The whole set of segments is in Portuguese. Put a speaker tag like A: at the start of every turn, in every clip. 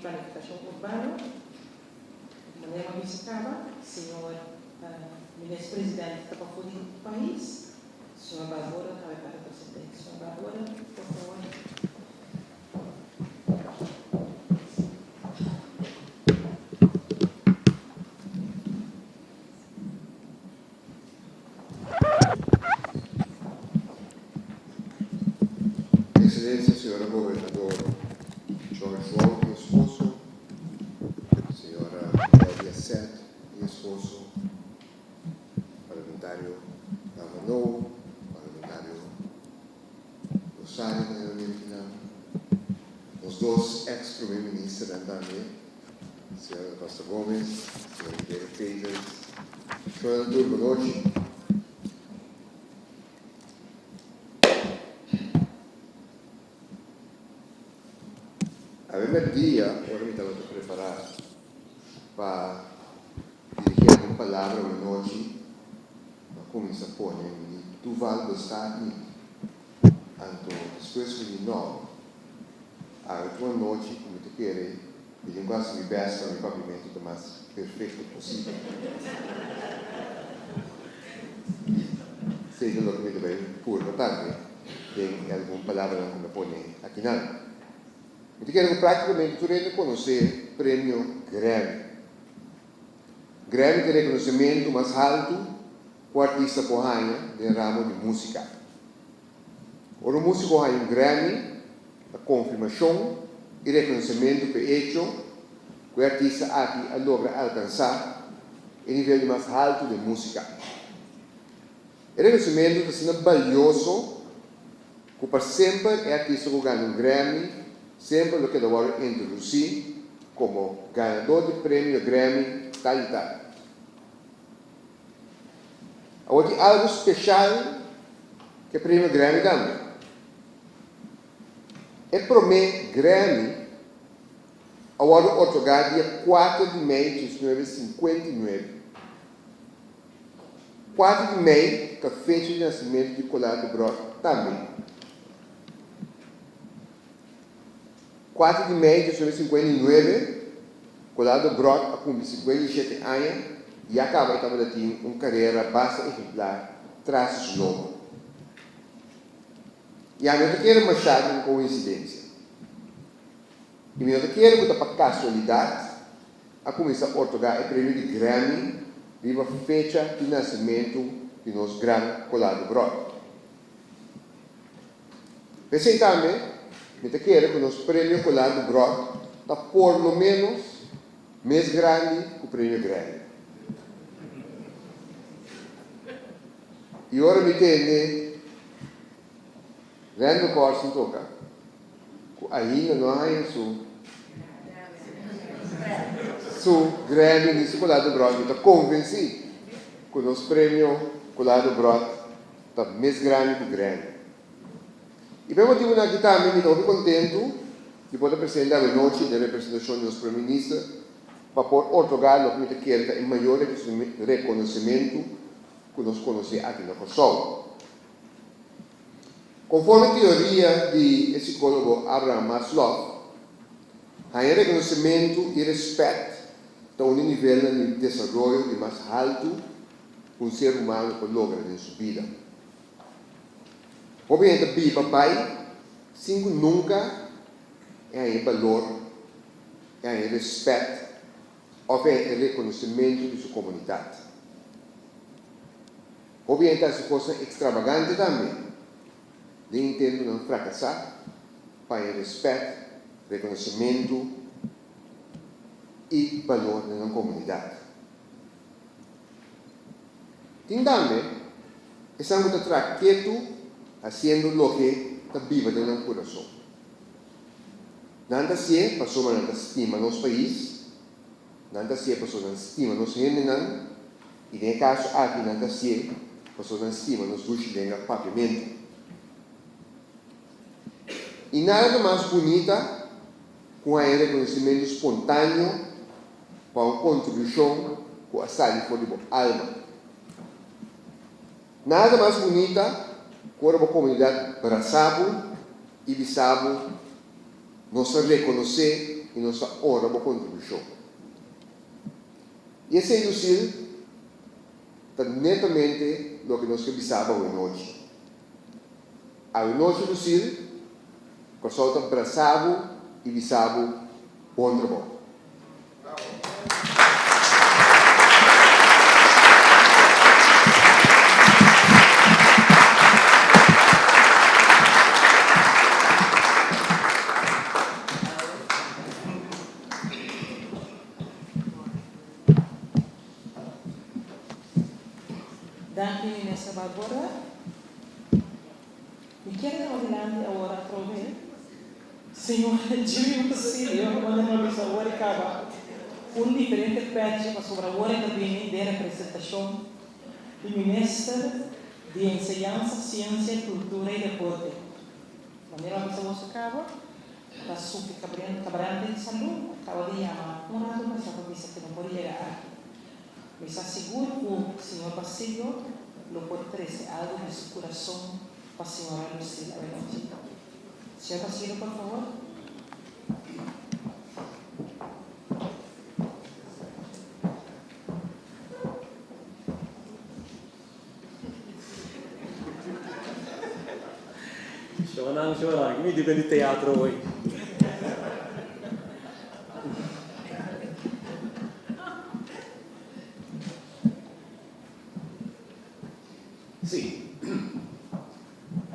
A: Planificação Urbana, Manuel Abisacaba, senhor ministro-presidente da Política do país, senhor Bárbara, para o presidente. Senhor Bárbara, por favor.
B: Excelência, senhora governador Jorge Wall, meu esposo, senhora Cláudia Sete, meu esposo, parlamentário Gavanou, parlamentário Rosário da União, os dois ex-primeiro-ministros também, senhora Costa Gomes, senhora Guilherme Peters, senhora Turbo Noite. Primeiro dia, agora me estava preparado para dirigir uma palavra uma noite, para começar a pôr, tu vai gostar de mim. Então, depois de não, a tua noite, como tu queres, e linguagem me besta, me cumprimento o mais perfeito possível. Seja o que me deve por tarde, tem alguma palavra que me põe aqui não. Eu quero praticamente reconhecer o prêmio Grammy. Grammy é o reconhecimento mais alto para o artista corranha do ramo de música. O músico ganha um Grammy, a confirmação e reconhecimento feito que o artista aqui logra alcançar o nível mais alto de música. O reconhecimento está sendo valioso, que para sempre o artista que ganha um Grammy sempre lo que lo voy a introducir como ganador de premio Grammy tal y tal. Ahora hay algo especial que el premio Grammy también. El premio Grammy ahora otorgado dia 4 de maio de 1959. 4 de maio, que é a fecha de nascimento de Colado Brot também. 4 de maio de 1959, Colado Brot acumula 57 anos e acaba de ter uma carreira bastante exemplar, traços longos. E a minha quero machar uma coincidência. E a minha quero botar para casualidade, a começar a otorgar o prêmio de Grammy, viva a fecha de nascimento de nosso grande Colado Brot. Pensei também, me quero que o nosso prêmio Colado Brot está por lo menos mais grande que o prêmio Grammy. E agora me entende, vendo o corso não toca. Ainda não há isso. Su Grammy nesse Colado Brot, me está convencido que o nosso prêmio Colado Brot está mais grande que o Grammy. E per motivo aqui também me estou contente de poder apresentar a noite de representação do nosso primeiro-ministro para poder otorgar o que me quer o maior reconhecimento que nós conhecemos aqui na Kosovo. Conforme a teoria do psicólogo Abraham Maslow, há reconhecimento e respeito a um nível de desenvolvimento mais alto que um ser humano pode lograr em sua vida. Obviamente, viva pai, sem nunca é valor, é respeito, ou é reconhecimento de sua comunidade. Obviamente, essa coisa extravagante também, de intento não fracassar, para respeito, reconhecimento e valor na comunidade. Tem também, essa é uma traqueto, haciendo lo que está vivo dentro del corazón. Nada se pasó nada estima nos país, nada se pasó nada estima nos gente y en el caso aquí nada se pasó nada estima nos duches de papiamento. Y nada más bonita con el reconocimiento espontáneo para una contribución que sale por el alma. Nada más bonita com a comunidade Braçabo e Bissabo, nós reconhecer e nossa honorable contribuição. E esse Lucille está netamente o que nós pensava hoje noite. A noite Lucille, que solta abraçado e visado honorable.
A: Danke, Ministra Barbara. E quero adelante agora através Senhor Jimmy Basilio, quando nós vamos agora acaba diferente pede para sobre agora também da representação do Ministro de Enseñanza, Ciência, Cultura e Deporte. Maneira que você acaba, da Sufi Cabrante de Saúde, acaba de chamar rato, mas a cabeça que não pode chegar aqui. Mas asseguro que o Senhor Basilio lo pode trazer algo de seu coração para a Senhora Lucila Benotino. Senhor Basilio, por favor.
C: Chorando, mi dico di teatro hoje. Sim,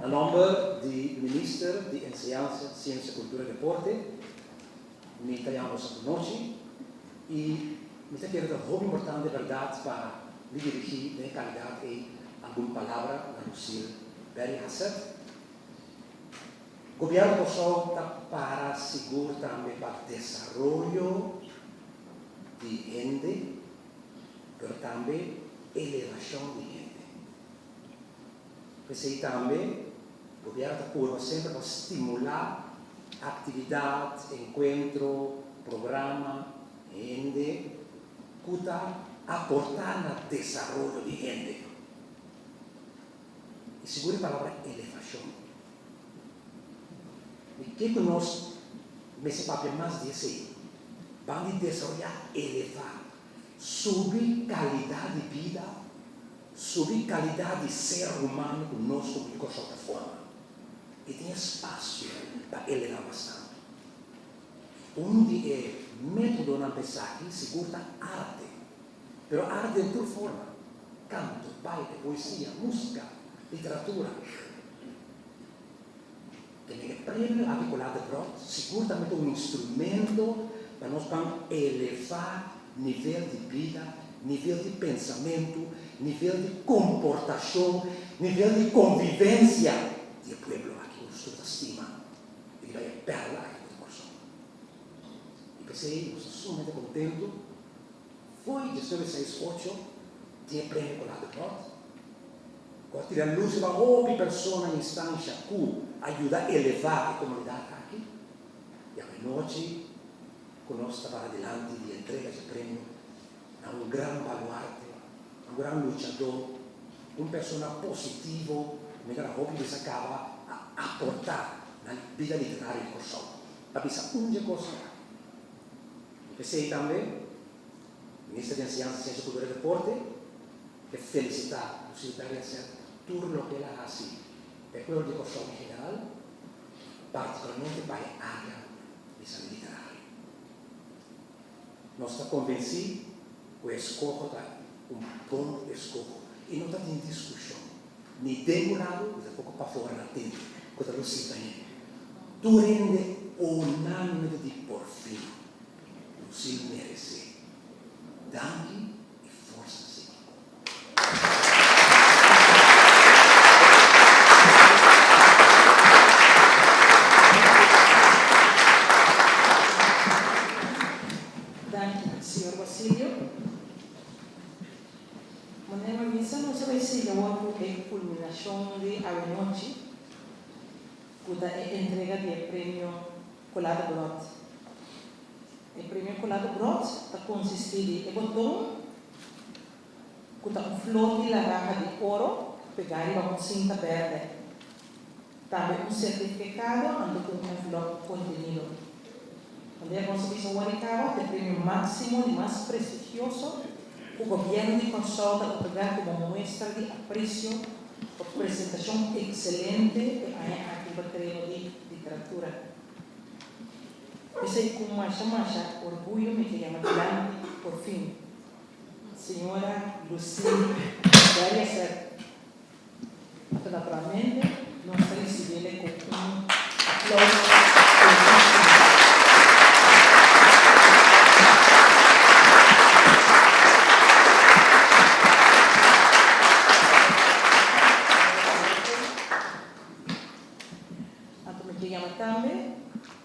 C: a nome do Ministro de Enseñanza, Ciência, Cultura e Deporte, me italiamos a noite e me está querendo muito importante, verdade, para me dirigir em qualidade e alguma palavra a Lucille Berry Hassett. O governo está para asegurar também para o desenvolvimento de gente, mas também elevação de gente. Pensei também, o governo está por sempre para estimular atividades, encontros, programas, gente, que está aportar no desenvolvimento de gente. E segura a palavra elevação. E o que nós, nesse papel mais dizer, vamos desenvolver, elevar, subir qualidade de vida, subir qualidade de ser humano que nós comunicamos de outra forma. E tem espaço para elevar bastante. Onde é método na pensar aqui, segura arte, mas arte de outra forma: canto, baile, poesia, música, literatura. Tem que prêmio articulado pronto, segura também instrumento para nós elevar nível de vida, nível de pensamento, nível de comportação, nível de convivência do povo aqui, o senhor estima, e vai perla aqui no coração. E pensei, eu estou sumamente contente, foi de 6-8, tinha prêmio colado pronto. Quando tira a luz, vai outra pessoa na instância que ajuda a elevar a comunidade aqui. E a noite, conosco para adiante de entrega de prêmio a grande baluarte, grande lutador, pessoa positivo, melhor roupa que se acaba a aportar na vida literária de Corsão. Para pensar coisa. Pensei também, Ministro de Enseñanza, Ciência, Cultura e Deporte, que felicitar o Silvério tudo o que ela faz para o povo de Corsão em geral, particularmente para a área de saúde literária. Nós estamos convencidos que o escopo está bom escopo e não está em discussão, nem demorado, mas pouco para fora na tenda, quando a luz está aí. Tu rende unânime de por fim, Lucille merece. Danke e força seguir.
A: Senhor Basilio, maneira missa não se vai ser a culminação de a noite, que é entrega de prêmio Colado Brot. O prêmio Colado Brot está consistindo em botão, que está flor de laranja de ouro, pegar e uma cinta verde. Também certificado, ando com um envelope contenido. Onde a Constituição Unicaba, o prêmio máximo e mais prestigioso, o governo de consulta otorgar como muestra de aprecio por apresentação excelente aqui no terreno de literatura. Esse é com marcha, orgulho me chama adelante, por fim. Senhora Lucille Daria Ser. Naturalmente, nós recebemos com aplauso. Também,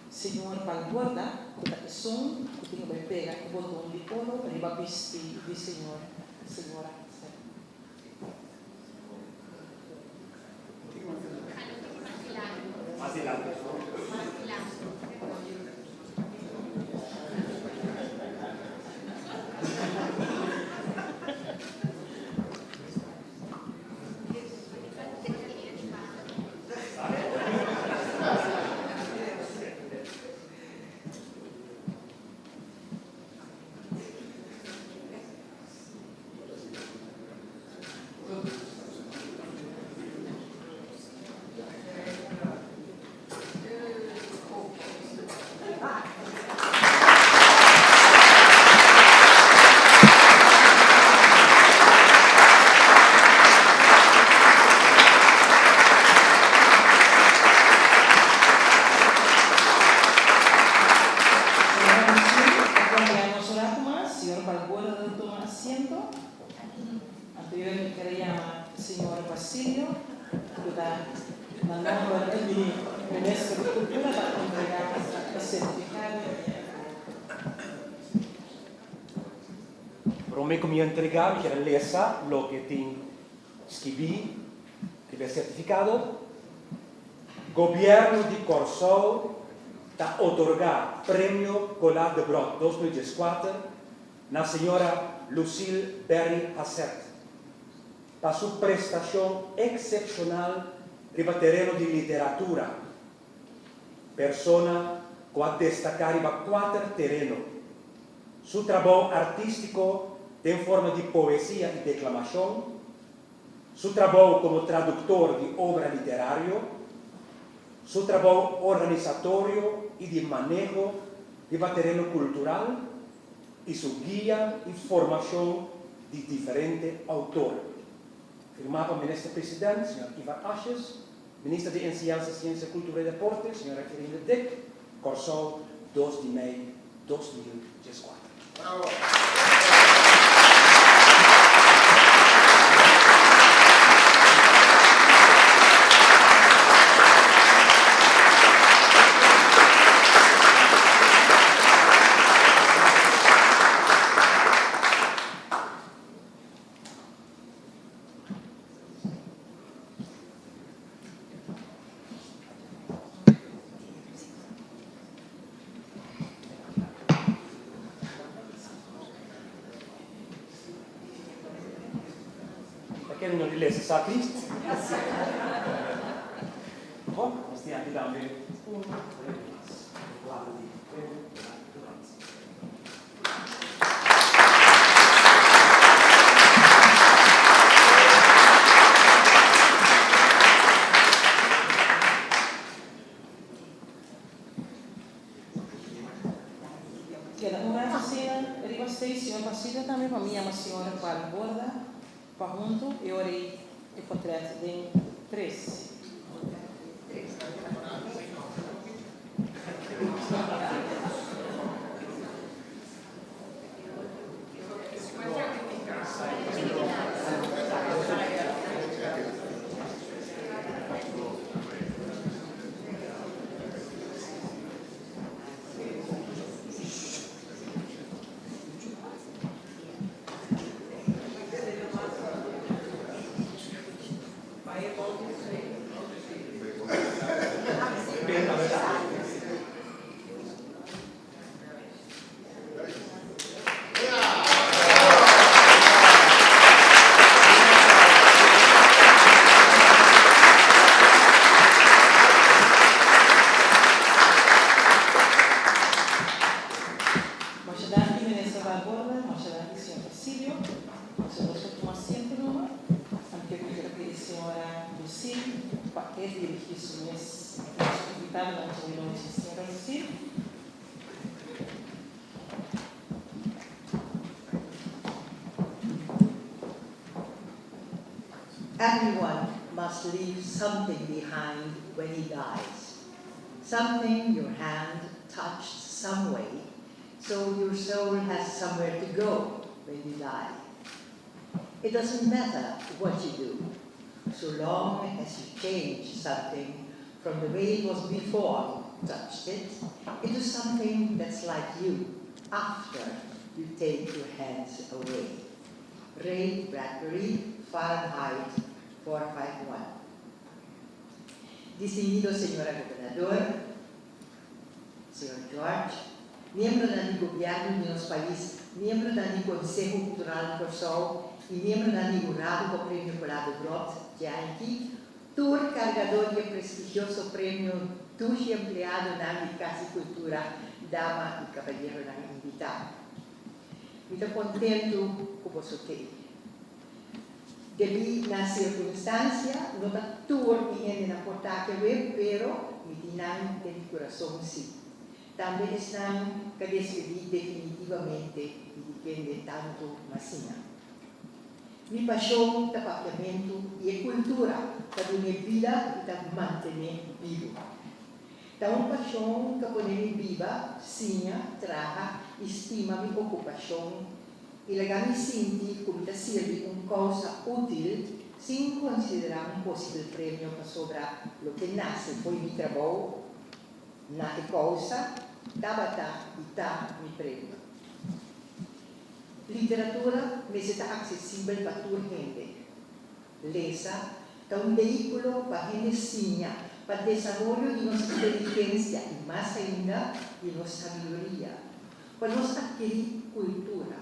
A: senhor Valguarda, que é som, que tem que pegar o botão de ouro para ir vestir de senhora.
C: Me entregar, quiero leer lo que escribí, que es certificado. Gobierno de Corsou está otorgar Premio Collard de Brot 2014 na senhora Lucille Berry Hassett para sua prestação excepcional no terreno de literatura. Persona que a destacar em 4 terrenos. Seu trabalho artístico tem forma de poesia e declamação, seu trabalho como tradutor de obra literária, seu trabalho organizatório e de manejo de terreno cultural e sua guia e formação de diferentes autores. Firmado o ministro-presidente, Sr. Ivar Ashes, ministro de Enseñanza, Ciência, Cultura e Deporte, Sra. Querida Dick, Corsou, 2 de maio de 2014. Bravo. Quem não lê esse sacrist? Bom, nós temos aqui também lado de
A: Queda uma vacina, ele gostei, senhor vacina também para mim, é uma senhora para borda. Para junto, eu orei e contrato de 3.
D: Vai
A: que dirigir su mes invitado a la sistema así.
D: Everyone must leave something behind when he dies. Something your hand touched some way, so your soul has somewhere to go when you die. It doesn't matter what you do, so long as you change something from the way it was before you touched it into something that's like you after you take your hands away. Ray Bradbury, Fahrenheit 451. Distinguido señora gobernador, señor George, miembro del gobierno de los países, miembro del Consejo Cultural Corsol y miembro del jurado do Premio Colado Brot, Yankee, tour cargador de prestigioso premio Tuxi empleado na Casa e Cultura, dama e caballero na invitado. Muito contento com você ter. Devido na circunstância, não está tour e na portátil web, pero me tinham de coração sim. Também estão a despedir definitivamente e de quem de tanto macina. Minha paixão é papiamento e cultura, para minha vida e para manter vivo. Então, uma paixão que põe viva, sim, traga, estima minha ocupação e lega me sentir como te serve uma coisa útil, sem considerar possível prêmio para sobrar o que nasce foi meu trabalho, na coisa, tabata e tá me prêmio. Literatura me está acessível para toda gente. Lesa é veículo para gente sinha, para o desenvolvimento de nossa inteligência e, mais ainda, de nossa sabedoria, para nós adquirir cultura,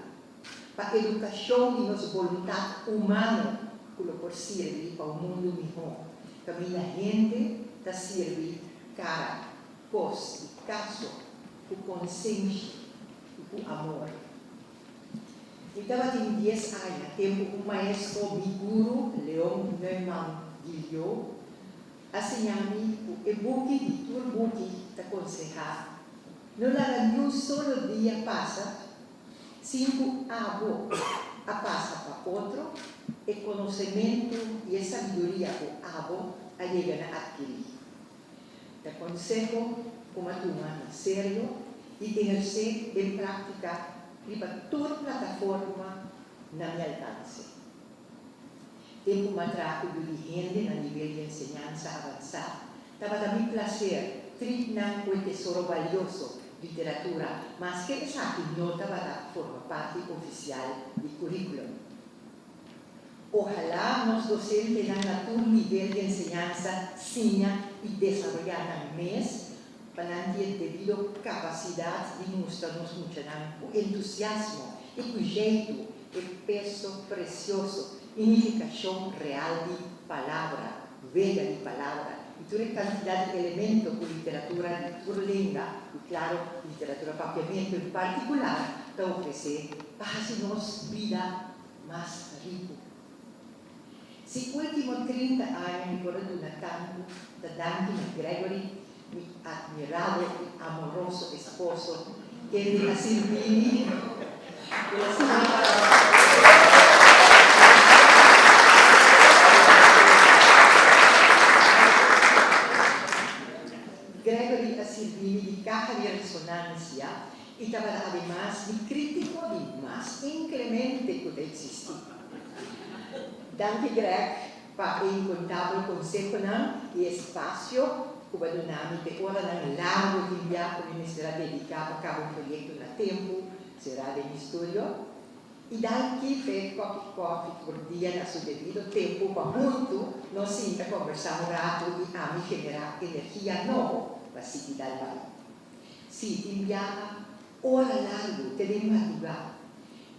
D: para a educação de nossa vontade humana, que por servir para o mundo melhor. Também a gente está servir cara, voz e caso, com consciência e com amor. Estava em 10 anos, tempo um maestro, meu guru, Leon Neumann Guilhot, assinava-me o e-book de Turbook de aconselhar. Não era nenhum solo dia passa, 5 abo a passa para outro, e conhecimento e sabedoria o abo a chegar a adquirir. Te aconselho como a tomar a sério e exercer em prática para toda plataforma na minha alcance. Tempo matraco dirigente no nível de enseñanza avançada. Estava também prazer, treinar o tesouro valioso, literatura, mas que essa aqui não estava forma parte oficial do currículo. Ojalá nos docentes tenham todo nível de enseñanza sinha e desarrollar no mês para ter devido capacidade de mostrar-nos muito o entusiasmo e o jeito e peso precioso, unificação real de palavra, velha de palavra, e toda a quantidade de elementos por literatura por língua, e claro, literatura papiamento em particular, para oferecer para-nos vida mais rica. Se últimos 30 anos me correduna tanto da Dante Gregory, mi admirado e amoroso esposo, que de la Silvini, Gregory a Silvini de caja de resonancia y estaba además de crítico de más inclemente que existía. Dante Greg para incontable consejo y espacio como dinâmica, ora nang largo de viaggio che sarà dedicato a cabo un progetto da tempo, sarà del studio, e daqui fai qualche por dia na suo devido tempo, ma molto non si conversamo rato e ami generare energia nuova per si dal bar. Si ti inviava ora largo, te devi madrugare,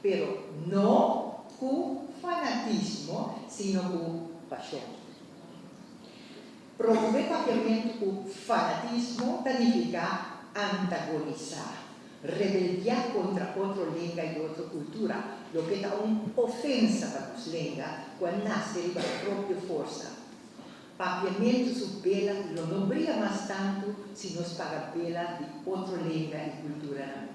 D: però non con fanatismo, sino con passione. Promover papiamento o fanatismo significa antagonizar, rebeliar contra outra língua e outra cultura, lo que é uma ofensa para as línguas quando nasce da própria força. papiamento su bela no brilla más tanto si nos paga bela de otra lengua y cultura.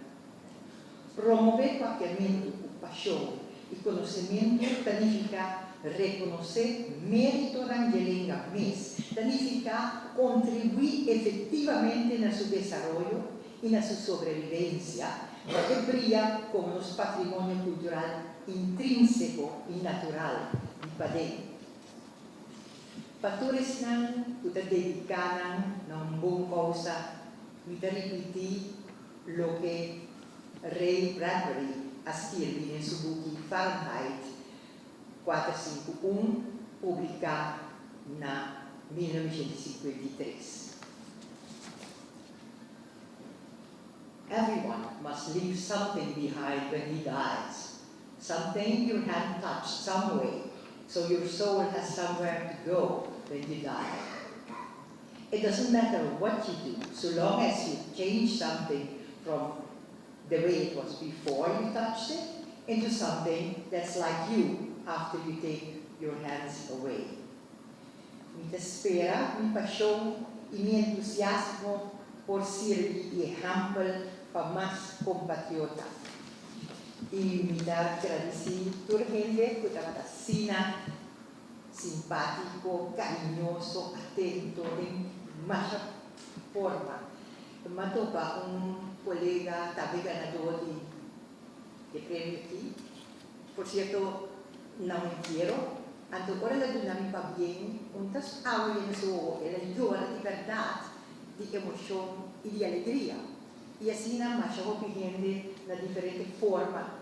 D: Promover papiamento, pasión y conocimiento significa reconocer mérito de la lengua mes, significa contribuir efectivamente en su desarrollo y en su sobrevivencia, que brilla como un patrimonio cultural intrínseco y natural de Padén. Fatores que te dedican a una buena causa, me repetir lo que Ray Bradbury escribió en su libro Fahrenheit 451, publicado en 1953. Everyone must leave something behind when he dies, something your hand touched some way, so your soul has somewhere to go when you die. It doesn't matter what you do, so long as you change something from the way it was before you touched it into something that's like you after you take your hands away. Mi espera, mi pasión y mi entusiasmo por servir y ejemplo para más compatriotas. Y me da agradecer a toda la gente que estaba así, simpático, cariñoso, atento, de más forma. Me toca un colega también ganador de premio aquí. Por cierto, no me quiero. Antes ahora la dinámica bien, entonces hago en eso, el llora de verdad, de emoción y de alegría. Y así nada más yo pidiendo la diferente forma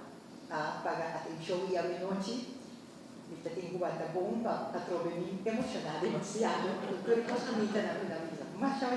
D: para atención y a mi noche. Me tengo guarda bomba, a trovarmi emozionare demasiado, per cosa mi dà la vida. Ma ciao,